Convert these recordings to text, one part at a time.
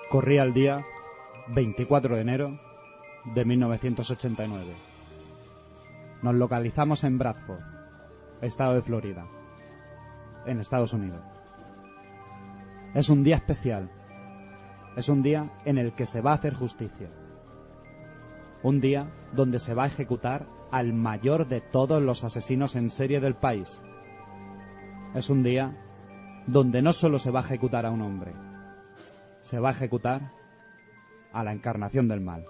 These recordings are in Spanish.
Corría el día 24 de enero de 1989. Nos localizamos en Bradford, estado de Florida, en Estados Unidos. Es un día especial. Es un día en el que se va a hacer justicia. Un día donde se va a ejecutar al mayor de todos los asesinos en serie del país. Es un día donde no solo se va a ejecutar a un hombre, se va a ejecutar a la encarnación del mal.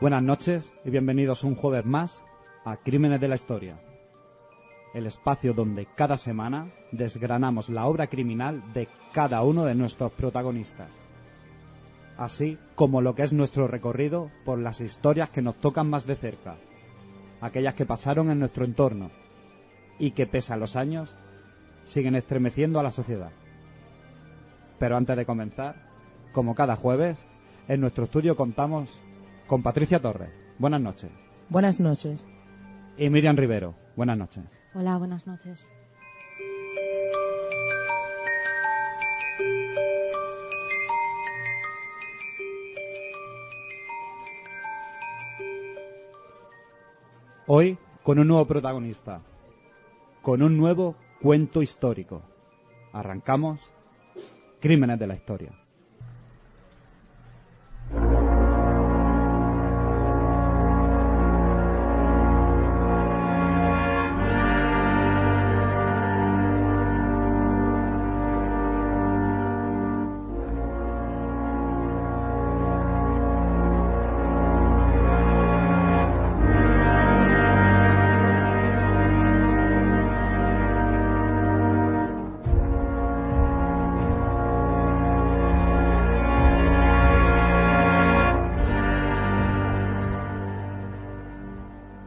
Buenas noches y bienvenidos un jueves más a Crímenes de la Historia, el espacio donde cada semana desgranamos la obra criminal de cada uno de nuestros protagonistas, así como lo que es nuestro recorrido por las historias que nos tocan más de cerca, aquellas que pasaron en nuestro entorno y que, pese a los años, siguen estremeciendo a la sociedad. Pero antes de comenzar, como cada jueves, en nuestro estudio contamos con Patricia Torres. Buenas noches. Buenas noches. Y Miriam Rivero. Buenas noches. Hola, buenas noches. Hoy con un nuevo protagonista, con un nuevo cuento histórico. Arrancamos Crímenes de la Historia.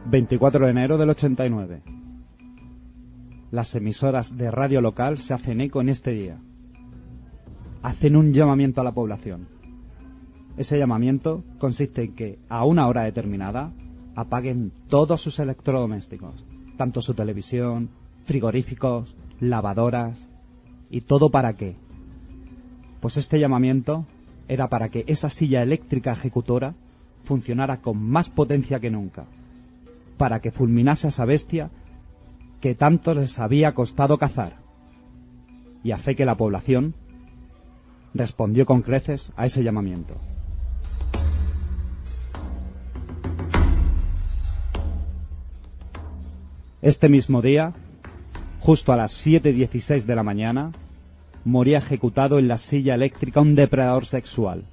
...24 de enero del 89. Las emisoras de radio local se hacen eco en este día. Hacen un llamamiento a la población. Ese llamamiento consiste en que, a una hora determinada, apaguen todos sus electrodomésticos, tanto su televisión, frigoríficos, lavadoras... ¿Y todo para qué? Pues este llamamiento era para que esa silla eléctrica ejecutora funcionara con más potencia que nunca, para que fulminase a esa bestia que tanto les había costado cazar. Y a fe que la población respondió con creces a ese llamamiento. Este mismo día, justo a las 7:16 de la mañana, moría ejecutado en la silla eléctrica un depredador sexual,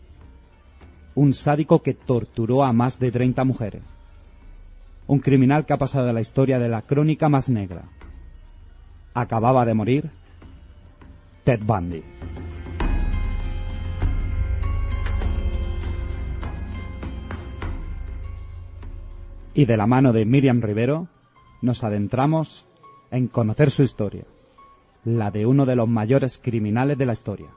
un sádico que torturó a más de 30 mujeres. Un criminal que ha pasado a la historia de la crónica más negra. Acababa de morir Ted Bundy. Y de la mano de Miriam Rivero nos adentramos en conocer su historia, la de uno de los mayores criminales de la historia.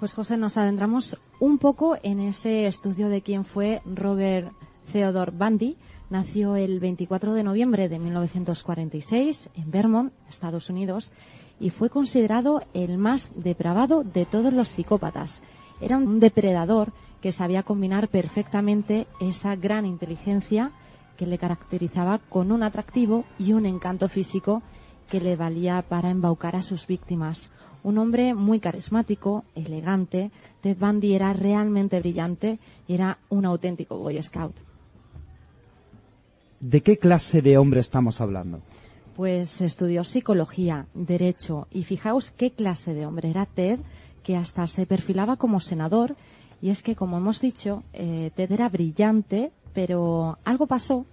Pues José, nos adentramos un poco en ese estudio de quién fue Robert Theodore Bundy. Nació el 24 de noviembre de 1946 en Vermont, Estados Unidos, y fue considerado el más depravado de todos los psicópatas. Era un depredador que sabía combinar perfectamente esa gran inteligencia que le caracterizaba con un atractivo y un encanto físico que le valía para embaucar a sus víctimas. Un hombre muy carismático, elegante. Ted Bundy era realmente brillante y era un auténtico Boy Scout. ¿De qué clase de hombre estamos hablando? Pues estudió psicología, derecho, y fijaos qué clase de hombre era Ted, que hasta se perfilaba como senador. Y es que, como hemos dicho, Ted era brillante, pero algo pasó,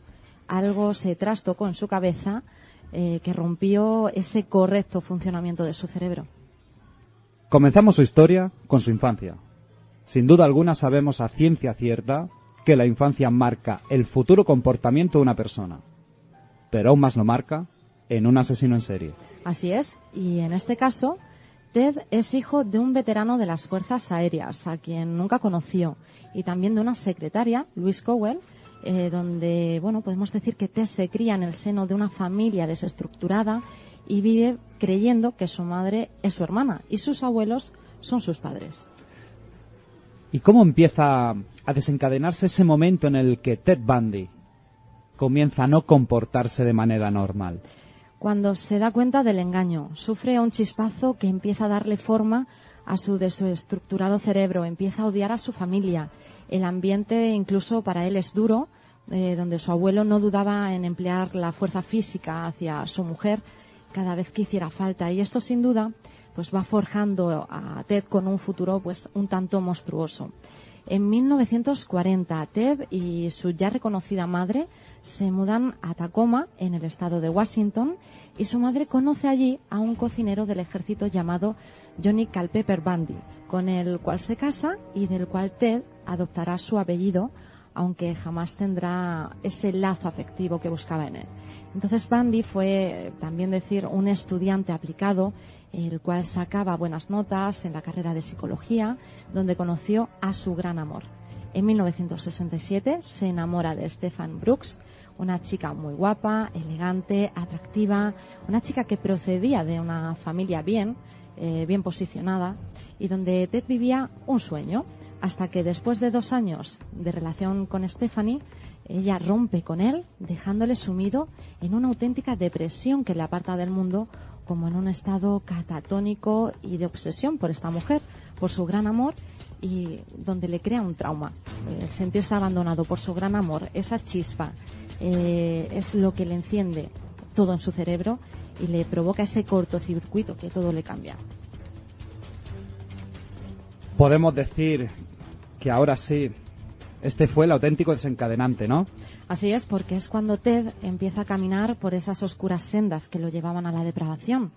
algo se trastocó en su cabeza que rompió ese correcto funcionamiento de su cerebro. Comenzamos su historia con su infancia. Sin duda alguna sabemos a ciencia cierta que la infancia marca el futuro comportamiento de una persona, pero aún más lo marca en un asesino en serie. Así es, y en este caso, Ted es hijo de un veterano de las Fuerzas Aéreas, a quien nunca conoció, y también de una secretaria, Louise Cowell, donde, bueno, podemos decir que Ted se cría en el seno de una familia desestructurada y vive creyendo que su madre es su hermana y sus abuelos son sus padres. ¿Y cómo empieza a desencadenarse ese momento en el que Ted Bundy comienza a no comportarse de manera normal? Cuando se da cuenta del engaño, sufre un chispazo que empieza a darle forma a su desestructurado cerebro, empieza a odiar a su familia. El ambiente incluso para él es duro, donde su abuelo no dudaba en emplear la fuerza física hacia su mujer cada vez que hiciera falta, y esto sin duda pues va forjando a Ted con un futuro pues un tanto monstruoso. En 1940 Ted y su ya reconocida madre se mudan a Tacoma, en el estado de Washington, y su madre conoce allí a un cocinero del ejército llamado Johnny Culpeper Bundy, con el cual se casa y del cual Ted adoptará su apellido, aunque jamás tendrá ese lazo afectivo que buscaba en él. Entonces Bundy fue, también decir, un estudiante aplicado, el cual sacaba buenas notas en la carrera de psicología, donde conoció a su gran amor. En 1967 se enamora de Stephan Brooks, una chica muy guapa, elegante, atractiva, una chica que procedía de una familia bien posicionada, y donde Ted vivía un sueño, hasta que después de 2 años de relación con Stephanie, ella rompe con él, dejándole sumido en una auténtica depresión que le aparta del mundo, como en un estado catatónico y de obsesión por esta mujer, por su gran amor, y donde le crea un trauma. Sentirse abandonado por su gran amor, esa chispa, es lo que le enciende todo en su cerebro y le provoca ese cortocircuito que todo le cambia. Podemos decir que ahora sí, este fue el auténtico desencadenante, ¿no? Así es, porque es cuando Ted empieza a caminar por esas oscuras sendas que lo llevaban a la depravación.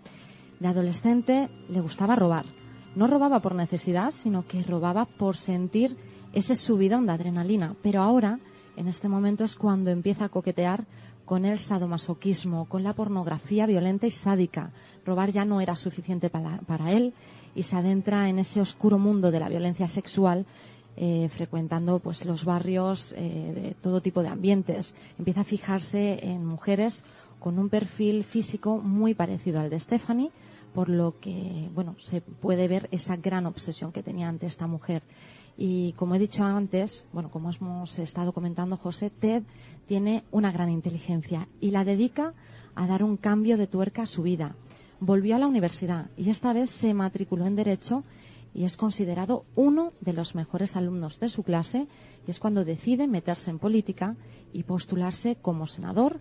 De adolescente le gustaba robar. No robaba por necesidad, sino que robaba por sentir ese subidón de adrenalina. Pero ahora, en este momento, es cuando empieza a coquetear con el sadomasoquismo, con la pornografía violenta y sádica. Robar ya no era suficiente para él y se adentra en ese oscuro mundo de la violencia sexual, frecuentando pues los barrios de todo tipo de ambientes. Empieza a fijarse en mujeres con un perfil físico muy parecido al de Stephanie, por lo que bueno, se puede ver esa gran obsesión que tenía ante esta mujer. Y como he dicho antes, bueno, como hemos estado comentando, José, Ted tiene una gran inteligencia y la dedica a dar un cambio de tuerca a su vida. Volvió a la universidad y esta vez se matriculó en Derecho y es considerado uno de los mejores alumnos de su clase, y es cuando decide meterse en política y postularse como senador,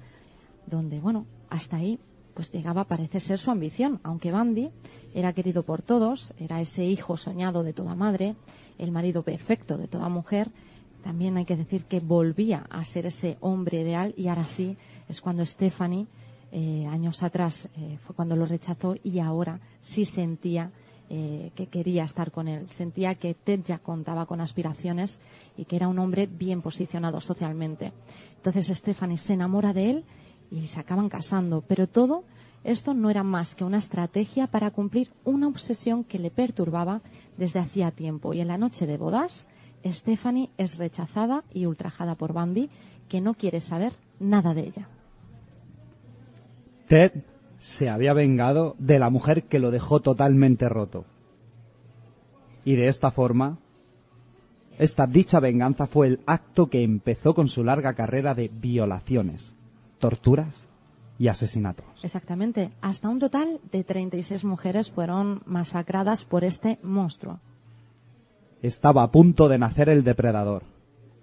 donde, bueno, hasta ahí pues llegaba, parece ser, su ambición, aunque Bundy era querido por todos, era ese hijo soñado de toda madre, el marido perfecto de toda mujer. También hay que decir que volvía a ser ese hombre ideal, y ahora sí es cuando Stephanie, años atrás, fue cuando lo rechazó, y ahora sí sentía que quería estar con él. Sentía que Ted ya contaba con aspiraciones y que era un hombre bien posicionado socialmente. Entonces Stephanie se enamora de él y se acaban casando, pero todo esto no era más que una estrategia para cumplir una obsesión que le perturbaba desde hacía tiempo. Y en la noche de bodas, Stephanie es rechazada y ultrajada por Bundy, que no quiere saber nada de ella. Ted se había vengado de la mujer que lo dejó totalmente roto. Y de esta forma, esta dicha venganza fue el acto que empezó con su larga carrera de violaciones, torturas y asesinatos. Exactamente. Hasta un total de 36 mujeres fueron masacradas por este monstruo. Estaba a punto de nacer el depredador,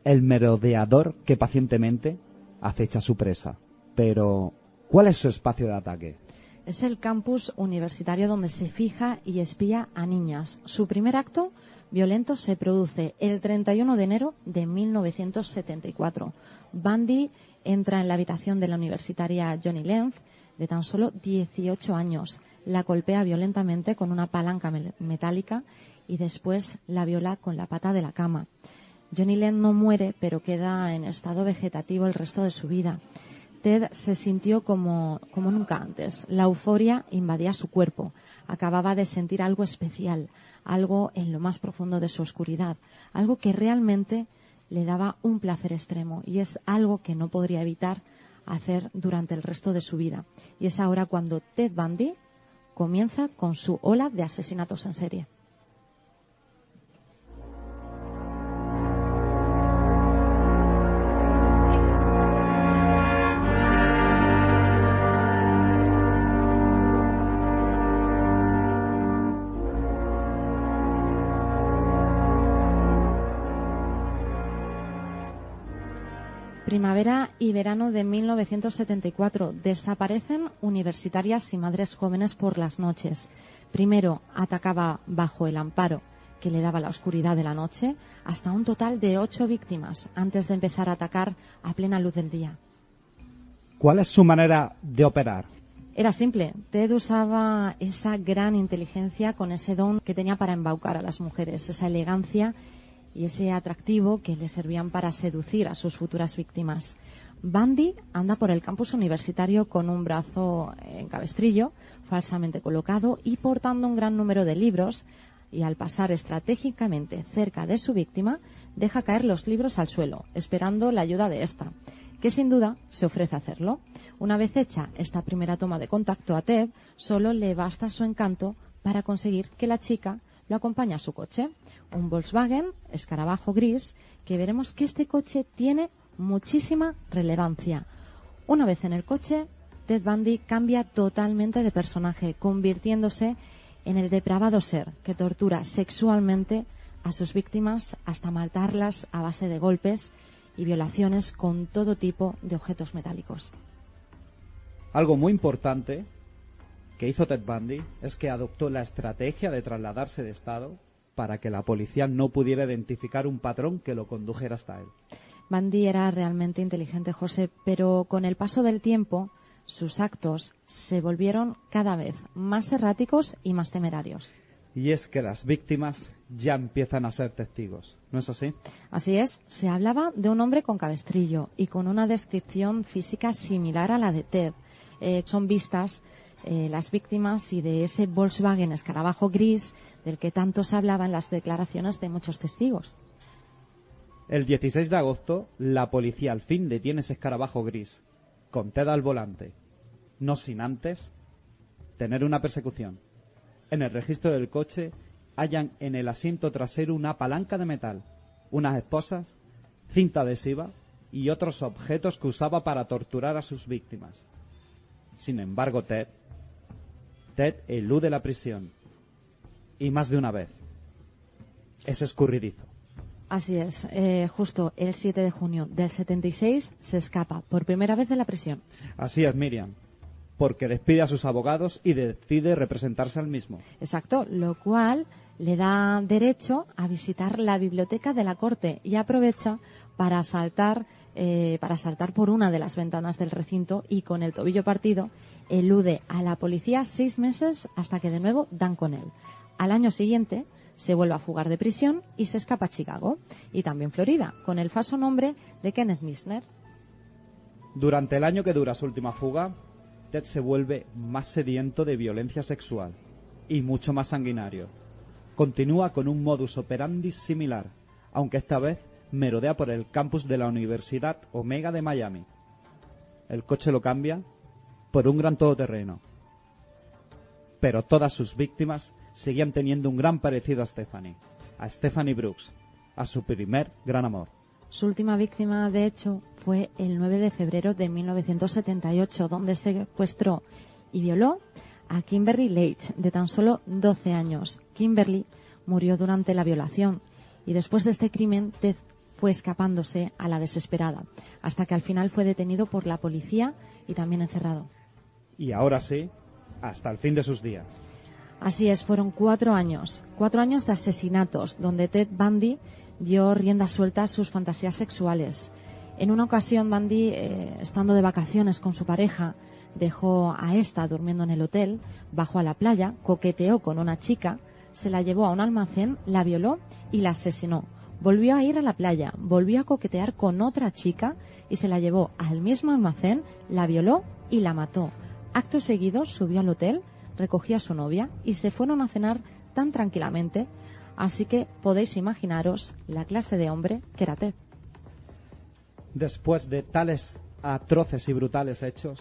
el merodeador que pacientemente acecha a su presa. Pero, ¿cuál es su espacio de ataque? Es el campus universitario donde se fija y espía a niñas. Su primer acto violento se produce el 31 de enero de 1974. Bundy entra en la habitación de la universitaria Johnny Lenz, de tan solo 18 años. La golpea violentamente con una palanca metálica y después la viola con la pata de la cama. Johnny Lenz no muere, pero queda en estado vegetativo el resto de su vida. Ted se sintió como nunca antes. La euforia invadía su cuerpo. Acababa de sentir algo especial, algo en lo más profundo de su oscuridad, algo que realmente le daba un placer extremo y es algo que no podría evitar hacer durante el resto de su vida. Y es ahora cuando Ted Bundy comienza con su ola de asesinatos en serie. Primavera y verano de 1974. Desaparecen universitarias y madres jóvenes por las noches. Primero atacaba bajo el amparo que le daba la oscuridad de la noche, hasta un total de 8 víctimas antes de empezar a atacar a plena luz del día. ¿Cuál es su manera de operar? Era simple. Ted usaba esa gran inteligencia con ese don que tenía para embaucar a las mujeres, esa elegancia y ese atractivo que le servían para seducir a sus futuras víctimas. Bundy anda por el campus universitario con un brazo en cabestrillo, falsamente colocado y portando un gran número de libros, y al pasar estratégicamente cerca de su víctima, deja caer los libros al suelo, esperando la ayuda de ésta, que sin duda se ofrece a hacerlo. Una vez hecha esta primera toma de contacto a Ted, solo le basta su encanto para conseguir que la chica lo acompañe a su coche, un Volkswagen escarabajo gris, que veremos que este coche tiene muchísima relevancia. Una vez en el coche, Ted Bundy cambia totalmente de personaje, convirtiéndose en el depravado ser que tortura sexualmente a sus víctimas hasta matarlas a base de golpes y violaciones con todo tipo de objetos metálicos. Algo muy importante que hizo Ted Bundy es que adoptó la estrategia de trasladarse de estado para que la policía no pudiera identificar un patrón que lo condujera hasta él. Bundy era realmente inteligente, José, pero con el paso del tiempo sus actos se volvieron cada vez más erráticos y más temerarios. Y es que las víctimas ya empiezan a ser testigos, ¿no es así? Así es, se hablaba de un hombre con cabestrillo y con una descripción física similar a la de Ted. Son vistas las víctimas y de ese Volkswagen escarabajo gris del que tanto se hablaba en las declaraciones de muchos testigos. El 16 de agosto, la policía al fin detiene ese escarabajo gris, con Ted al volante, no sin antes tener una persecución. En el registro del coche hallan en el asiento trasero una palanca de metal, unas esposas, cinta adhesiva y otros objetos que usaba para torturar a sus víctimas. Sin embargo, Ted elude la prisión, y más de una vez. Es escurridizo. Así es, justo el 7 de junio del 76 se escapa por primera vez de la prisión. Así es, Miriam, porque despide a sus abogados y decide representarse al mismo. Exacto, lo cual le da derecho a visitar la biblioteca de la corte y aprovecha para saltar por una de las ventanas del recinto y con el tobillo partido elude a la policía 6 meses hasta que de nuevo dan con él. Al año siguiente se vuelve a fugar de prisión y se escapa a Chicago y también Florida con el falso nombre de Kenneth Misner. Durante el año que dura su última fuga, Ted se vuelve más sediento de violencia sexual y mucho más sanguinario. Continúa con un modus operandi similar, aunque esta vez merodea por el campus de la Universidad Omega de Miami. El coche lo cambia por un gran todoterreno. Pero todas sus víctimas seguían teniendo un gran parecido a Stephanie Brooks, a su primer gran amor. Su última víctima, de hecho, fue el 9 de febrero de 1978, donde secuestró y violó a Kimberly Leitch, de tan solo 12 años. Kimberly murió durante la violación y después de este crimen, Ted fue escapándose a la desesperada, hasta que al final fue detenido por la policía y también encerrado. Y ahora sí, hasta el fin de sus días. Así es, fueron 4 años de asesinatos, donde Ted Bundy dio rienda suelta a sus fantasías sexuales. En una ocasión, Bundy, estando de vacaciones con su pareja, dejó a esta durmiendo en el hotel, bajó a la playa, coqueteó con una chica, se la llevó a un almacén, la violó y la asesinó. Volvió a ir a la playa, volvió a coquetear con otra chica y se la llevó al mismo almacén, la violó y la mató. Acto seguido subió al hotel, recogió a su novia y se fueron a cenar tan tranquilamente, así que podéis imaginaros la clase de hombre que era Ted. Después de tales atroces y brutales hechos,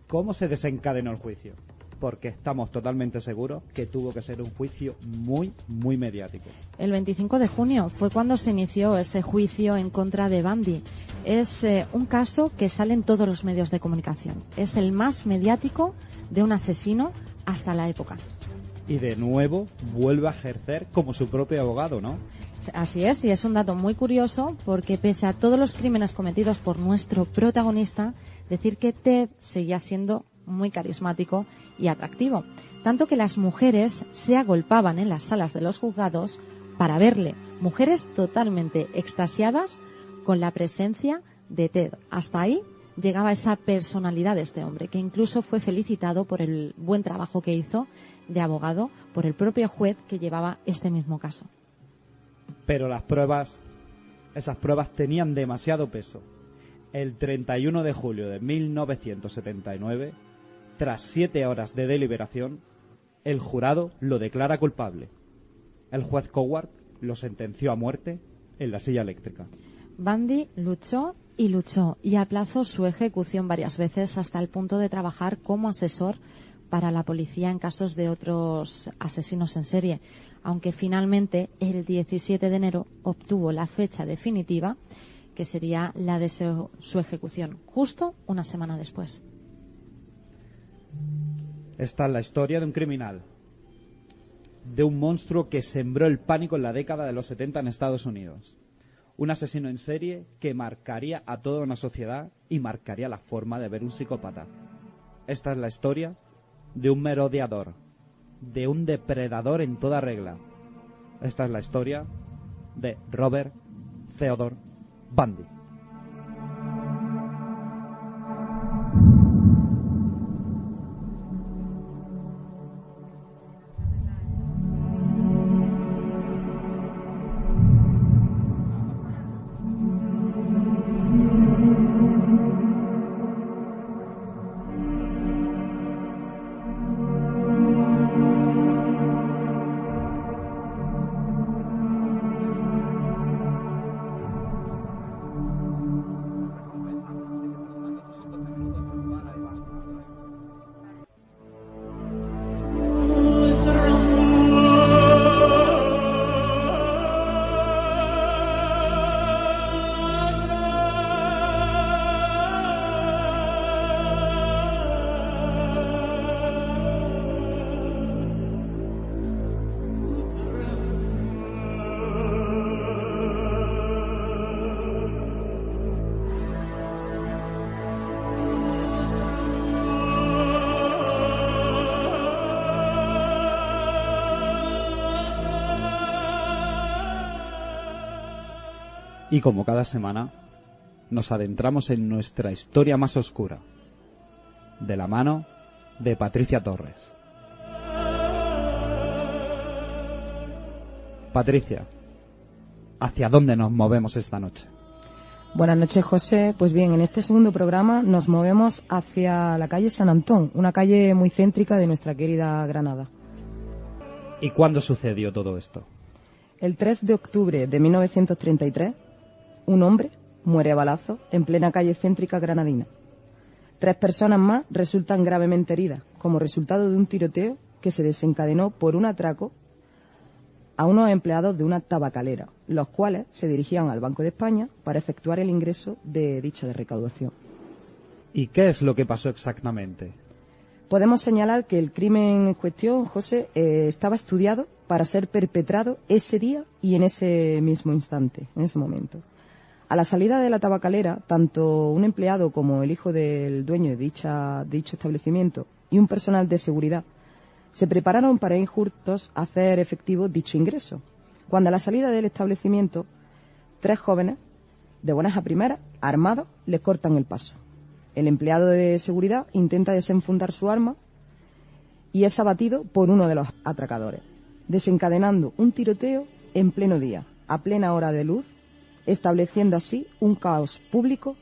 ¿cómo se desencadenó el juicio? Porque estamos totalmente seguros que tuvo que ser un juicio muy, muy mediático. El 25 de junio fue cuando se inició ese juicio en contra de Bundy. Es un caso que sale en todos los medios de comunicación. Es el más mediático de un asesino hasta la época. Y de nuevo vuelve a ejercer como su propio abogado, ¿no? Así es, y es un dato muy curioso porque pese a todos los crímenes cometidos por nuestro protagonista, decir que Ted seguía siendo muy carismático y atractivo. Tanto que las mujeres se agolpaban en las salas de los juzgados para verle. Mujeres totalmente extasiadas con la presencia de Ted. Hasta ahí llegaba esa personalidad de este hombre, que incluso fue felicitado por el buen trabajo que hizo de abogado por el propio juez que llevaba este mismo caso. Pero esas pruebas tenían demasiado peso. El 31 de julio de 1979, tras 7 horas de deliberación, el jurado lo declara culpable. El juez Coward lo sentenció a muerte en la silla eléctrica. Bundy luchó y aplazó su ejecución varias veces hasta el punto de trabajar como asesor para la policía en casos de otros asesinos en serie, aunque finalmente el 17 de enero obtuvo la fecha definitiva, que sería la de su ejecución, justo una semana después. Esta es la historia de un criminal, de un monstruo que sembró el pánico en la década de los 70 en Estados Unidos. Un asesino en serie que marcaría a toda una sociedad y marcaría la forma de ver un psicópata. Esta es la historia de un merodeador, de un depredador en toda regla. Esta es la historia de Robert Theodore Bundy. Y como cada semana, nos adentramos en nuestra historia más oscura, de la mano de Patricia Torres. Patricia, ¿hacia dónde nos movemos esta noche? Buenas noches, José. Pues bien, en este segundo programa nos movemos hacia la calle San Antón, una calle muy céntrica de nuestra querida Granada. ¿Y cuándo sucedió todo esto? El 3 de octubre de 1933, un hombre muere a balazos en plena calle céntrica granadina. 3 personas más resultan gravemente heridas, como resultado de un tiroteo que se desencadenó por un atraco a unos empleados de una tabacalera, los cuales se dirigían al Banco de España para efectuar el ingreso de dicha recaudación. ¿Y qué es lo que pasó exactamente? Podemos señalar que el crimen en cuestión, José, estaba estudiado para ser perpetrado ese día y en ese mismo instante, en ese momento. A la salida de la tabacalera, tanto un empleado como el hijo del dueño de dicho establecimiento y un personal de seguridad se prepararon para ir juntos a hacer efectivo dicho ingreso, cuando a la salida del establecimiento, 3 jóvenes, de buenas a primeras, armados, les cortan el paso. El empleado de seguridad intenta desenfundar su arma y es abatido por uno de los atracadores, desencadenando un tiroteo en pleno día, a plena hora de luz, estableciendo así un caos público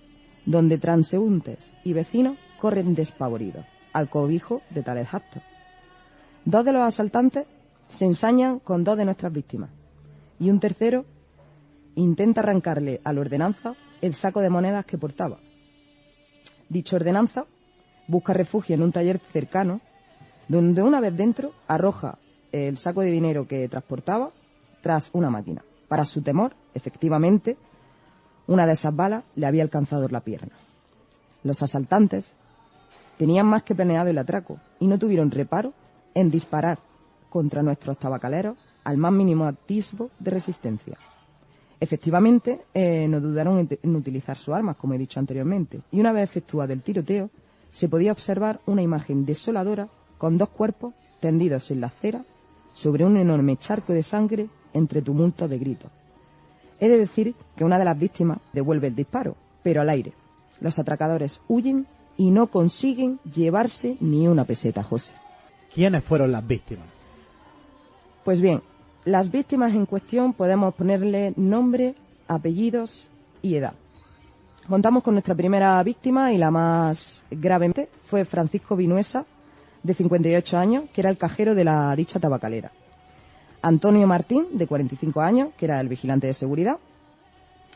donde transeúntes y vecinos corren despavoridos al cobijo de tales actos. 2 de los asaltantes se ensañan con 2 de nuestras víctimas y un tercero intenta arrancarle a la ordenanza el saco de monedas que portaba. Dicha ordenanza busca refugio en un taller cercano, donde una vez dentro arroja el saco de dinero que transportaba tras una máquina. Para su temor, efectivamente, una de esas balas le había alcanzado la pierna. Los asaltantes tenían más que planeado el atraco y no tuvieron reparo en disparar contra nuestros tabacaleros al más mínimo atisbo de resistencia. Efectivamente, no dudaron en utilizar sus armas, como he dicho anteriormente, y una vez efectuado el tiroteo, se podía observar una imagen desoladora con dos cuerpos tendidos en la acera sobre un enorme charco de sangre entre tumultos de gritos. He de decir que una de las víctimas devuelve el disparo, pero al aire. Los atracadores huyen y no consiguen llevarse ni una peseta, José. ¿Quiénes fueron las víctimas? Pues bien, las víctimas en cuestión podemos ponerle nombre, apellidos y edad. Contamos con nuestra primera víctima y la más gravemente fue Francisco Vinuesa, de 58 años, que era el cajero de la dicha tabacalera. Antonio Martín, de 45 años, que era el vigilante de seguridad.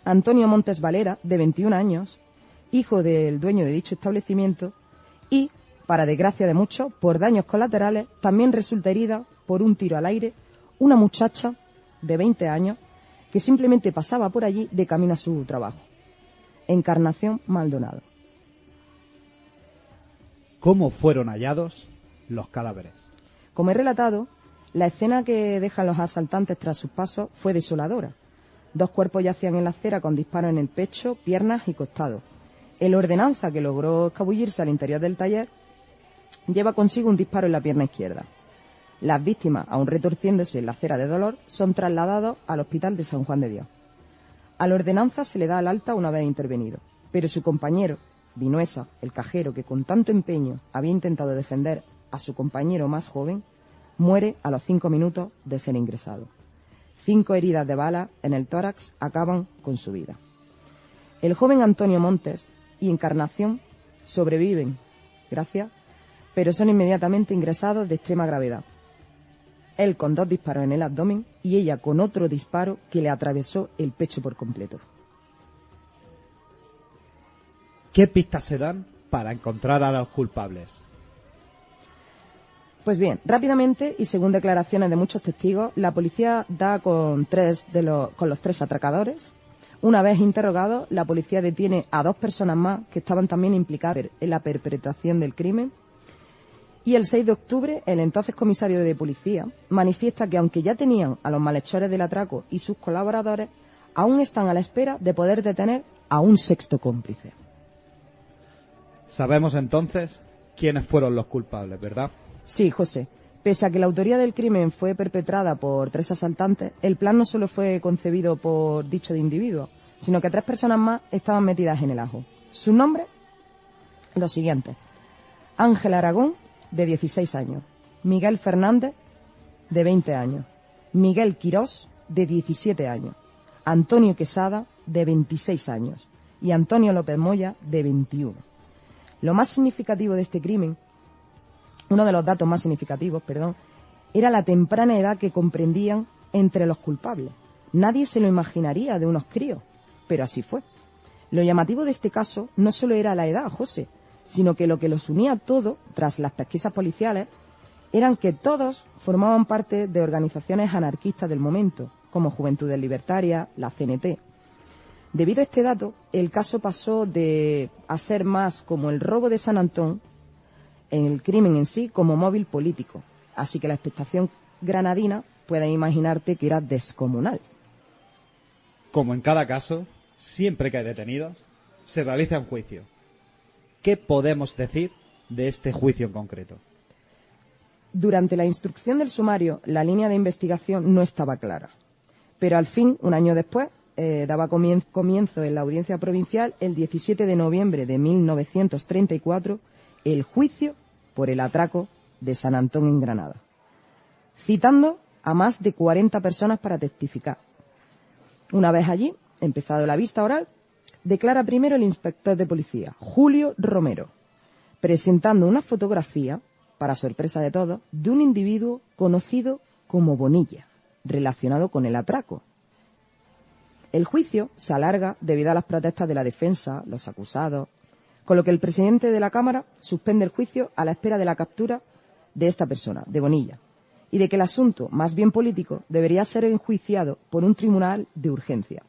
Antonio Montes Valera, de 21 años, hijo del dueño de dicho establecimiento. Y, para desgracia de muchos, por daños colaterales, también resulta herida por un tiro al aire una muchacha de 20 años que simplemente pasaba por allí de camino a su trabajo. Encarnación Maldonado. ¿Cómo fueron hallados los cadáveres? Como he relatado, la escena que dejan los asaltantes tras sus pasos fue desoladora. Dos cuerpos yacían en la acera con disparos en el pecho, piernas y costados. El ordenanza, que logró escabullirse al interior del taller, lleva consigo un disparo en la pierna izquierda. Las víctimas, aún retorciéndose en la acera de dolor, son trasladados al hospital de San Juan de Dios. A la ordenanza se le da el alta una vez intervenido, pero su compañero, Vinuesa, el cajero que con tanto empeño había intentado defender a su compañero más joven, muere a los 5 minutos de ser ingresado. 5 heridas de bala en el tórax acaban con su vida. El joven Antonio Montes y Encarnación sobreviven, gracias, pero son inmediatamente ingresados de extrema gravedad. Él con 2 disparos en el abdomen y ella con otro disparo que le atravesó el pecho por completo. ¿Qué pistas se dan para encontrar a los culpables? Pues bien, rápidamente y según declaraciones de muchos testigos, la policía da con los 3 atracadores. Una vez interrogados, la policía detiene a 2 personas más que estaban también implicadas en la perpetración del crimen. Y el 6 de octubre, el entonces comisario de policía manifiesta que aunque ya tenían a los malhechores del atraco y sus colaboradores, aún están a la espera de poder detener a un 6º cómplice. Sabemos entonces quiénes fueron los culpables, ¿verdad? Sí, José. Pese a que la autoría del crimen fue perpetrada por 3 asaltantes, el plan no solo fue concebido por dicho de individuo, sino que 3 personas más estaban metidas en el ajo. Sus nombres, los siguientes: Ángel Aragón, de 16 años, Miguel Fernández, de 20 años, Miguel Quirós, de 17 años, Antonio Quesada, de 26 años, y Antonio López Moya, de 21. Lo más significativo de este crimen, uno de los datos más significativos, era la temprana edad que comprendían entre los culpables. Nadie se lo imaginaría de unos críos, pero así fue. Lo llamativo de este caso no solo era la edad, José, sino que lo que los unía a todos, tras las pesquisas policiales, eran que todos formaban parte de organizaciones anarquistas del momento, como Juventudes Libertarias, la CNT. Debido a este dato, el caso pasó a ser más como el robo de San Antón, en el crimen en sí, como móvil político. Así que la expectación granadina, puedes imaginarte que era descomunal. Como en cada caso, siempre que hay detenidos, se realiza un juicio. ¿Qué podemos decir de este juicio en concreto? Durante la instrucción del sumario, la línea de investigación no estaba clara. Pero al fin, un año después, daba comienzo en la audiencia provincial, el 17 de noviembre de 1934, el juicio por el atraco de San Antón en Granada, citando a más de 40 personas para testificar. Una vez allí, empezado la vista oral, declara primero el inspector de policía, Julio Romero, presentando una fotografía, para sorpresa de todos, de un individuo conocido como Bonilla, relacionado con el atraco. El juicio se alarga debido a las protestas de la defensa, los acusados, con lo que el presidente de la Cámara suspende el juicio a la espera de la captura de esta persona, de Bonilla, y de que el asunto, más bien político, debería ser enjuiciado por un tribunal de urgencia.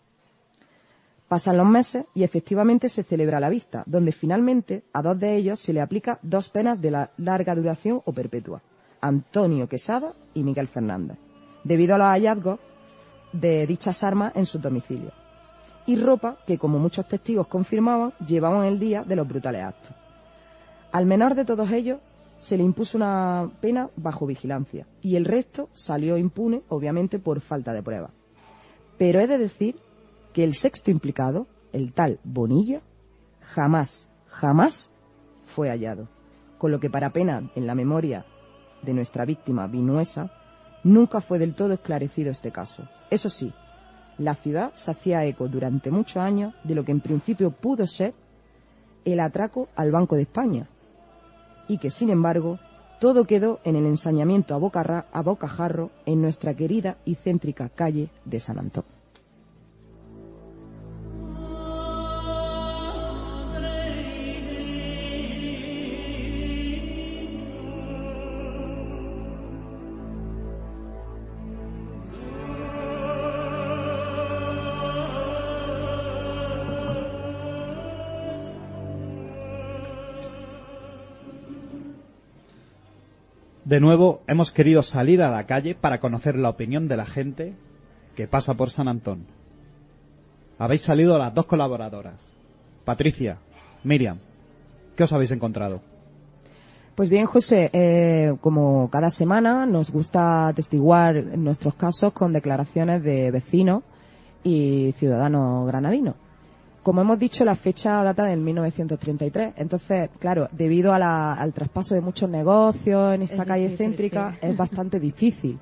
Pasan los meses y efectivamente se celebra la vista, donde finalmente a 2 de ellos se le aplica 2 penas de larga duración o perpetua, Antonio Quesada y Miguel Fernández, debido a los hallazgos de dichas armas en su domicilio, y ropa que, como muchos testigos confirmaban, llevaban el día de los brutales actos. Al menor de todos ellos se le impuso una pena bajo vigilancia, y el resto salió impune, obviamente, por falta de pruebas. Pero he de decir que el sexto implicado, el tal Bonilla, jamás fue hallado, con lo que para pena en la memoria de nuestra víctima Vinuesa, nunca fue del todo esclarecido este caso. Eso sí, la ciudad se hacía eco durante muchos años de lo que en principio pudo ser el atraco al Banco de España, y que, sin embargo, todo quedó en el ensañamiento a bocajarro en nuestra querida y céntrica calle de San Antón. De nuevo, hemos querido salir a la calle para conocer la opinión de la gente que pasa por San Antón. Habéis salido las 2 colaboradoras. Patricia, Miriam, ¿qué os habéis encontrado? Pues bien, José, como cada semana nos gusta atestiguar nuestros casos con declaraciones de vecinos y ciudadanos granadinos. Como hemos dicho, la fecha data del 1933. Entonces, claro, debido al traspaso de muchos negocios en esta calle céntrica, sí, es bastante difícil.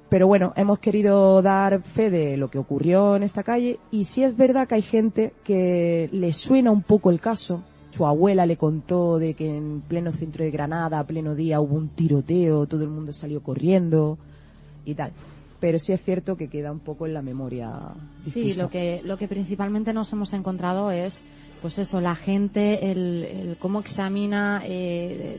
Pero bueno, hemos querido dar fe de lo que ocurrió en esta calle, y sí es verdad que hay gente que le suena un poco el caso. Su abuela le contó de que en pleno centro de Granada, a pleno día, hubo un tiroteo, todo el mundo salió corriendo y tal. Pero sí es cierto que queda un poco en la memoria difusa. Sí, lo que principalmente nos hemos encontrado es, pues eso, la gente, el cómo examina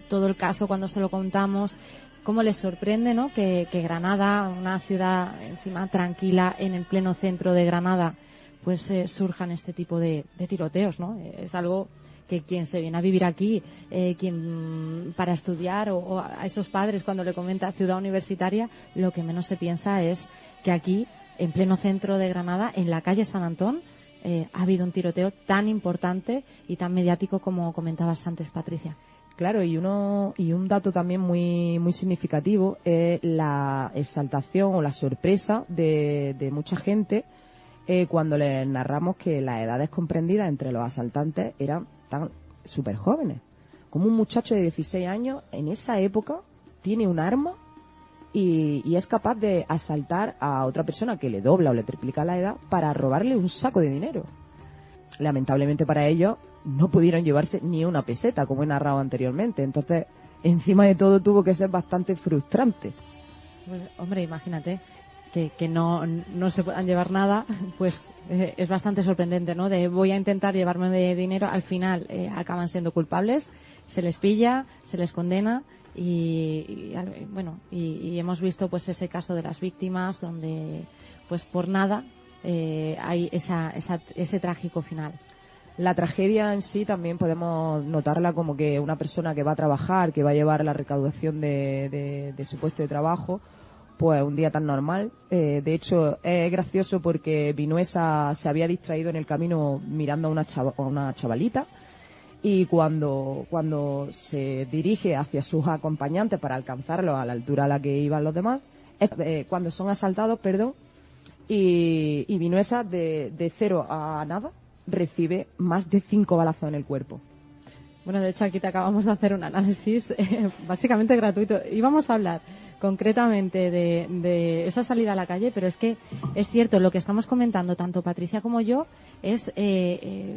todo el caso cuando se lo contamos, cómo les sorprende, ¿no? Que Granada, una ciudad encima tranquila, en el pleno centro de Granada, pues surjan este tipo de tiroteos, ¿no? Es algo que quien se viene a vivir aquí, quien para estudiar, o a esos padres cuando le comenta ciudad universitaria, lo que menos se piensa es que aquí, en pleno centro de Granada, en la calle San Antón, ha habido un tiroteo tan importante y tan mediático como comentabas antes, Patricia. Claro, y un dato también muy muy significativo es la exaltación o la sorpresa de mucha gente cuando les narramos que las edades comprendidas entre los asaltantes eran tan súper jóvenes. Como un muchacho de 16 años en esa época tiene un arma y es capaz de asaltar a otra persona que le dobla o le triplica la edad para robarle un saco de dinero. Lamentablemente para ellos no pudieron llevarse ni una peseta, como he narrado anteriormente. Entonces, encima de todo, tuvo que ser bastante frustrante. Pues, hombre, imagínate que no se puedan llevar nada, pues es bastante sorprendente, ¿no? De voy a intentar llevarme de dinero, al final acaban siendo culpables, se les pilla, se les condena y hemos visto pues ese caso de las víctimas donde pues por nada hay ese trágico final. La tragedia en sí también podemos notarla como que una persona que va a trabajar, que va a llevar la recaudación de su puesto de trabajo, pues un día tan normal. De hecho, es gracioso porque Vinuesa se había distraído en el camino mirando a una chavalita, y cuando se dirige hacia sus acompañantes para alcanzarlos a la altura a la que iban los demás, cuando son asaltados, y Vinuesa de 0 a nada recibe más de 5 balazos en el cuerpo. Bueno, de hecho aquí te acabamos de hacer un análisis básicamente gratuito. Íbamos a hablar concretamente de esa salida a la calle, pero es que es cierto, lo que estamos comentando tanto Patricia como yo es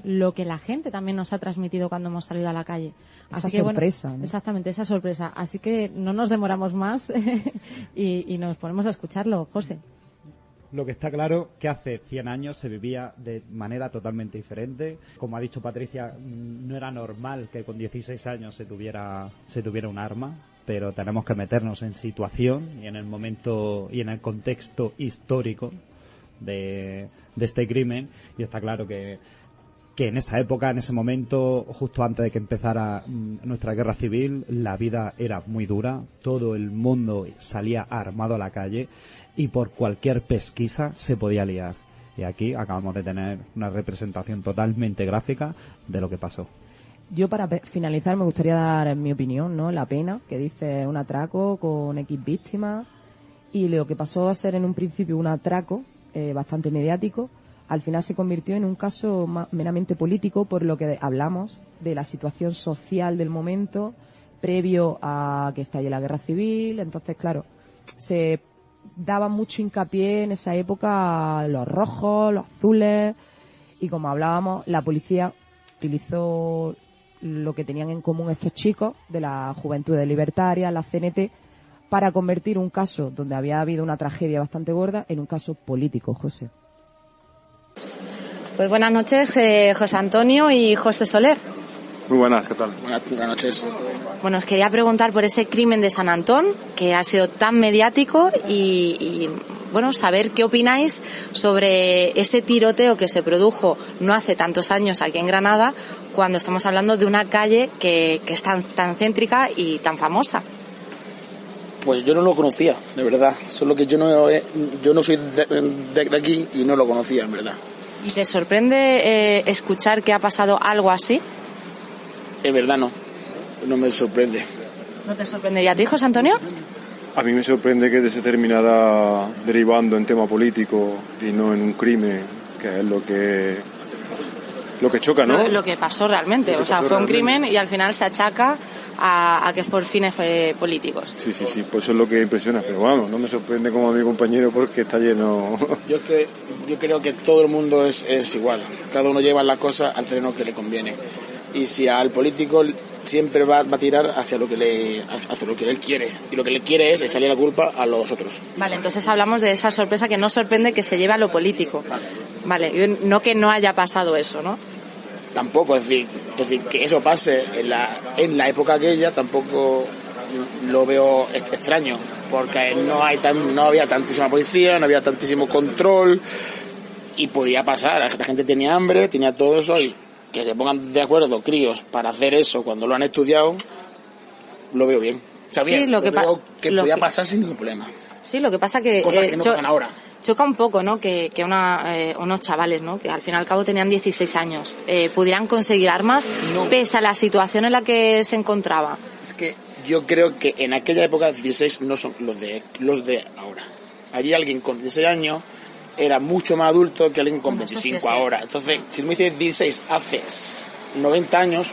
lo que la gente también nos ha transmitido cuando hemos salido a la calle. Así esa sorpresa, bueno, ¿no? Exactamente, esa sorpresa. Así que no nos demoramos más y nos ponemos a escucharlo, José. Lo que está claro que hace 100 años se vivía de manera totalmente diferente. Como ha dicho Patricia, no era normal que con 16 años se tuviera un arma, pero tenemos que meternos en situación y en el momento y en el contexto histórico de este crimen, y está claro que en esa época, en ese momento, justo antes de que empezara nuestra guerra civil, la vida era muy dura, todo el mundo salía armado a la calle y por cualquier pesquisa se podía liar. Y aquí acabamos de tener una representación totalmente gráfica de lo que pasó. Yo, para finalizar, me gustaría dar mi opinión, ¿no? La pena, que dice un atraco con X víctimas, y lo que pasó a ser en un principio un atraco bastante mediático, al final se convirtió en un caso meramente político, por lo que hablamos de la situación social del momento previo a que estalle la guerra civil. Entonces, claro, se daba mucho hincapié en esa época los rojos, los azules, y como hablábamos, la policía utilizó lo que tenían en común estos chicos de la Juventud Libertaria, la CNT, para convertir un caso donde había habido una tragedia bastante gorda en un caso político, José. Pues buenas noches, José Antonio y José Soler. Muy buenas, ¿qué tal? Buenas noches. Bueno, os quería preguntar por ese crimen de San Antón, que ha sido tan mediático, y bueno, saber qué opináis sobre ese tiroteo que se produjo no hace tantos años aquí en Granada, cuando estamos hablando de una calle que es tan céntrica y tan famosa. Pues yo no lo conocía, de verdad. Solo que yo no soy de aquí y no lo conocía, en verdad. ¿Y te sorprende escuchar que ha pasado algo así? En verdad no me sorprende. ¿No te sorprende? ¿Y a ti, José Antonio? A mí me sorprende que se terminara derivando en tema político y no en un crimen, que es lo que choca, ¿no? Lo que pasó realmente, o sea, fue un crimen y al final se achaca a que es por fines políticos. Sí, pues eso es lo que impresiona, pero vamos, no me sorprende como a mi compañero porque está lleno. Yo creo que todo el mundo es igual, cada uno lleva las cosas al terreno que le conviene, y si al político siempre va a tirar hacia lo que él quiere, y lo que él quiere es echarle la culpa a los otros. Vale, entonces hablamos de esa sorpresa que no sorprende, que se lleva a lo político. Vale, no que no haya pasado eso, ¿no? Tampoco, es decir, que eso pase en la época aquella tampoco lo veo extraño, porque no había tantísima policía, no había tantísimo control, y podía pasar, la gente tenía hambre, tenía todo eso, y que se pongan de acuerdo críos para hacer eso cuando lo han estudiado, lo veo bien. O sea, bien, lo que podía pasar sin ningún problema. Sí, lo que pasa que cosas que no pasan ahora. Choca un poco, ¿no? Que unos chavales, ¿no? Que al fin y al cabo tenían 16 años, pudieran conseguir armas pese a la situación en la que se encontraba. Es que yo creo que en aquella época 16 no son los de ahora. Allí alguien con 16 años era mucho más adulto que alguien con 25 ahora. Entonces, si me dices 16 hace 90 años,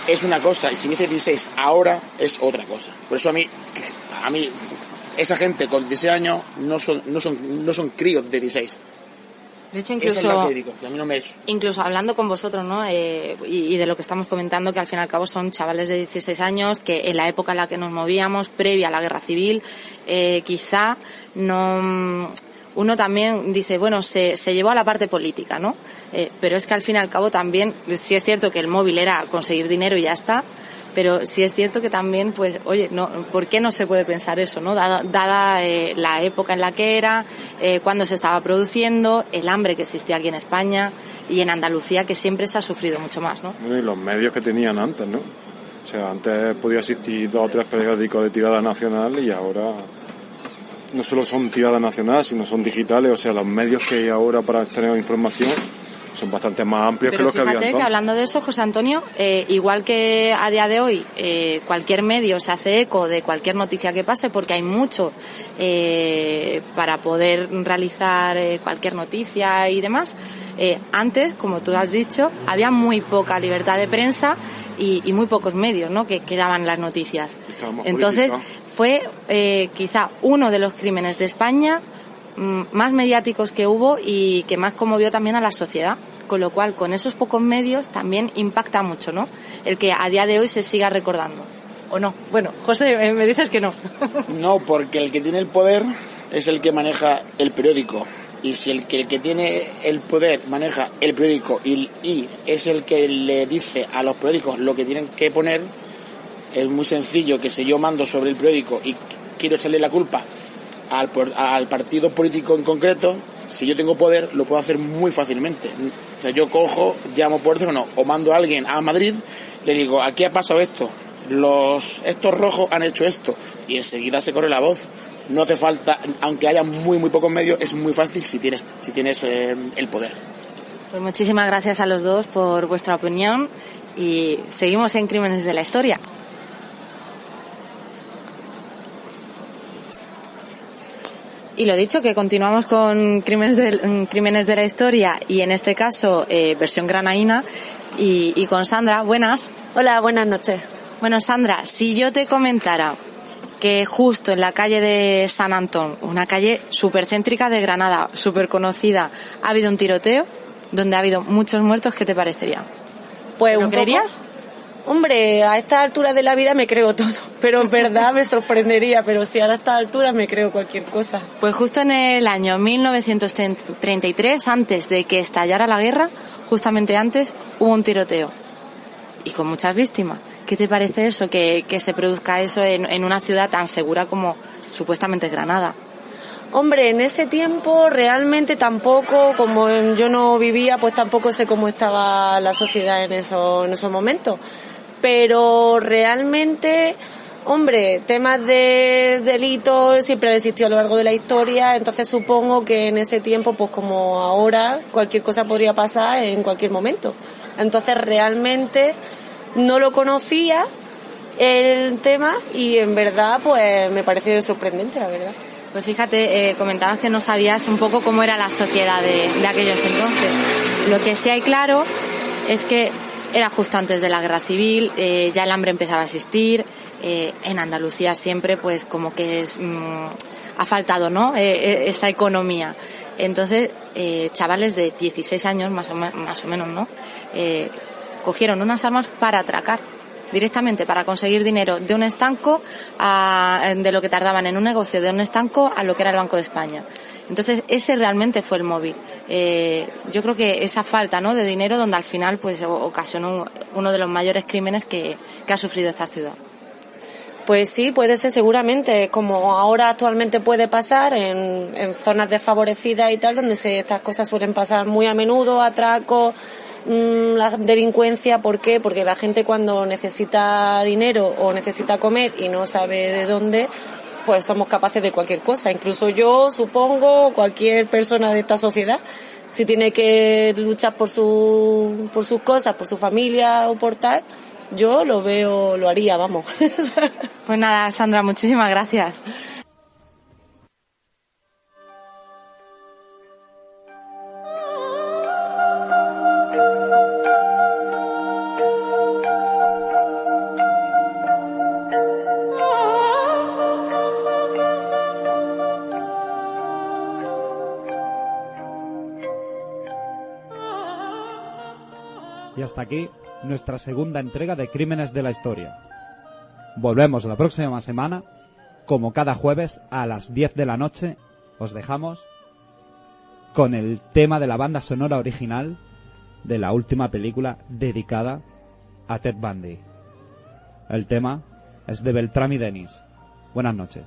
es una cosa, y si me dices 16 ahora, es otra cosa. Por eso a mí esa gente con 16 años no son críos de 16. De hecho, incluso hablando con vosotros, ¿no? Y de lo que estamos comentando, que al fin y al cabo son chavales de 16 años que en la época en la que nos movíamos, previa a la guerra civil, quizá no. Uno también dice, bueno, se llevó a la parte política, ¿no? Pero es que al fin y al cabo también, sí es cierto que el móvil era conseguir dinero y ya está, pero sí es cierto que también, pues, oye, no, ¿por qué no se puede pensar eso, no? Dada la época en la que era, cuando se estaba produciendo, el hambre que existía aquí en España y en Andalucía, que siempre se ha sufrido mucho más, ¿no? Y los medios que tenían antes, ¿no? O sea, antes podía existir 2 o 3 periódicos de tirada nacional y ahora no solo son tiradas nacionales, sino son digitales. O sea, los medios que hay ahora para tener información son bastante más amplios que los que había entonces. Que hablando de eso, José Antonio, igual que a día de hoy cualquier medio se hace eco de cualquier noticia que pase, porque hay mucho para poder realizar cualquier noticia y demás, antes, como tú has dicho, había muy poca libertad de prensa y muy pocos medios, ¿no?, que daban las noticias. Entonces fue quizá uno de los crímenes de España más mediáticos que hubo y que más conmovió también a la sociedad, con lo cual con esos pocos medios también impacta mucho, ¿no?, el que a día de hoy se siga recordando. ¿O no? Bueno, José, me dices que no. No, porque el que tiene el poder es el que maneja el periódico. Y si el que tiene el poder maneja el periódico y es el que le dice a los periódicos lo que tienen que poner, es muy sencillo que si yo mando sobre el periódico y quiero echarle la culpa al partido político en concreto, si yo tengo poder, lo puedo hacer muy fácilmente. O sea, yo cojo, llamo por teléfono o mando a alguien a Madrid, le digo, aquí ha pasado esto, estos rojos han hecho esto, y enseguida se corre la voz. No hace falta, aunque haya muy pocos medios, es muy fácil si tienes el poder. Pues muchísimas gracias a los dos por vuestra opinión y seguimos en Crímenes de la Historia. Y lo dicho, que continuamos con Crímenes de la Historia y en este caso versión granaína y con Sandra. Buenas. Hola, buenas noches. Bueno, Sandra, si yo te comentara que justo en la calle de San Antón, una calle súper céntrica de Granada, súper conocida, ha habido un tiroteo donde ha habido muchos muertos, ¿qué te parecería? Pues ¿Lo creerías? Hombre, a esta altura de la vida me creo todo, pero en verdad me sorprendería, pero si a esta altura me creo cualquier cosa. Pues justo en el año 1933, antes de que estallara la guerra, justamente antes, hubo un tiroteo y con muchas víctimas. ¿Qué te parece eso, que se produzca eso en una ciudad tan segura como supuestamente Granada? Hombre, en ese tiempo realmente tampoco, como yo no vivía, pues tampoco sé cómo estaba la sociedad en esos momentos. Pero realmente, hombre, temas de delitos siempre han existido a lo largo de la historia, entonces supongo que en ese tiempo, pues como ahora, cualquier cosa podría pasar en cualquier momento. Entonces realmente no lo conocía el tema y en verdad pues me pareció sorprendente, la verdad. Pues fíjate, comentabas que no sabías un poco cómo era la sociedad de aquellos entonces. Lo que sí hay claro es que era justo antes de la guerra civil, ya el hambre empezaba a existir, en Andalucía siempre pues como que ha faltado, ¿no? Esa economía. Entonces, chavales de 16 años más o menos, ¿no? Cogieron unas armas para atracar directamente, para conseguir dinero de un estanco de lo que tardaban en un negocio de un estanco a lo que era el Banco de España. Entonces ese realmente fue el móvil. Yo creo que esa falta, ¿no?, de dinero donde al final pues ocasionó uno de los mayores crímenes que ha sufrido esta ciudad. Pues sí, puede ser seguramente, como ahora actualmente puede pasar en zonas desfavorecidas y tal, donde estas cosas suelen pasar muy a menudo, atracos, la delincuencia. ¿Por qué? Porque la gente cuando necesita dinero o necesita comer y no sabe de dónde, pues somos capaces de cualquier cosa. Incluso yo, supongo, cualquier persona de esta sociedad, si tiene que luchar por sus cosas, por su familia o por tal, yo lo haría, vamos. Pues nada, Sandra, muchísimas gracias. Y hasta aquí nuestra segunda entrega de Crímenes de la Historia. Volvemos la próxima semana, como cada jueves a las 10 de la noche. Os dejamos con el tema de la banda sonora original de la última película dedicada a Ted Bundy. El tema es de Beltrami Denis. Buenas noches.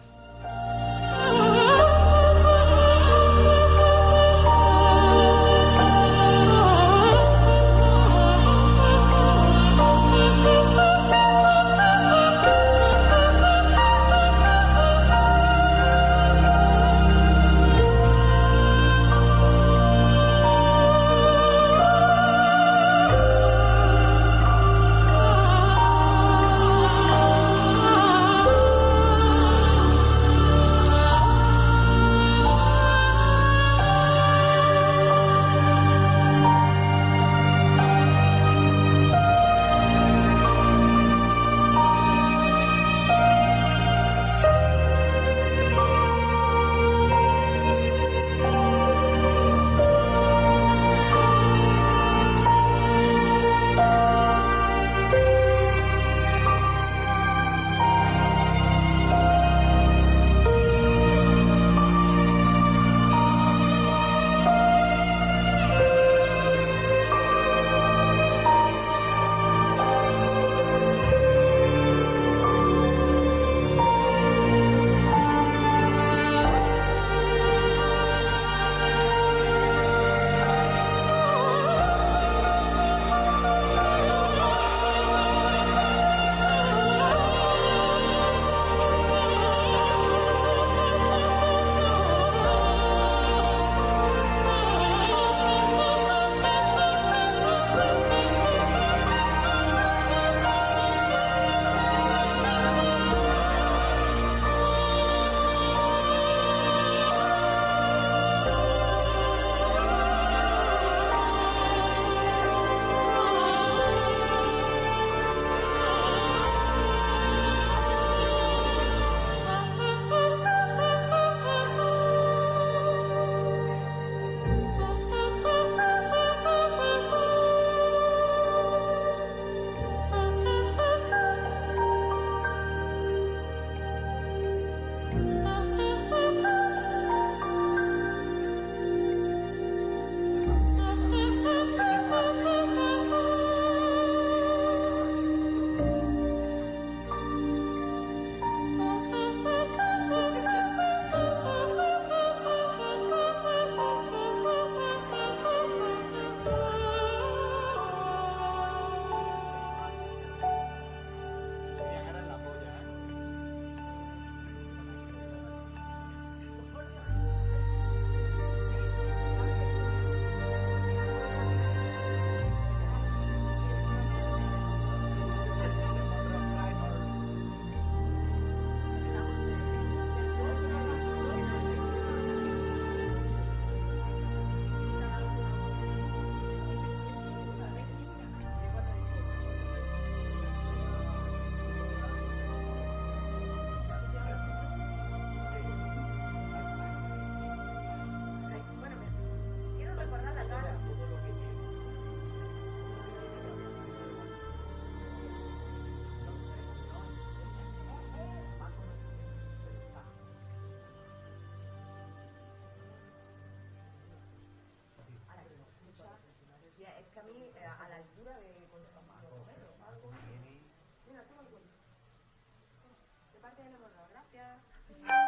parte le hemos dado. Gracias.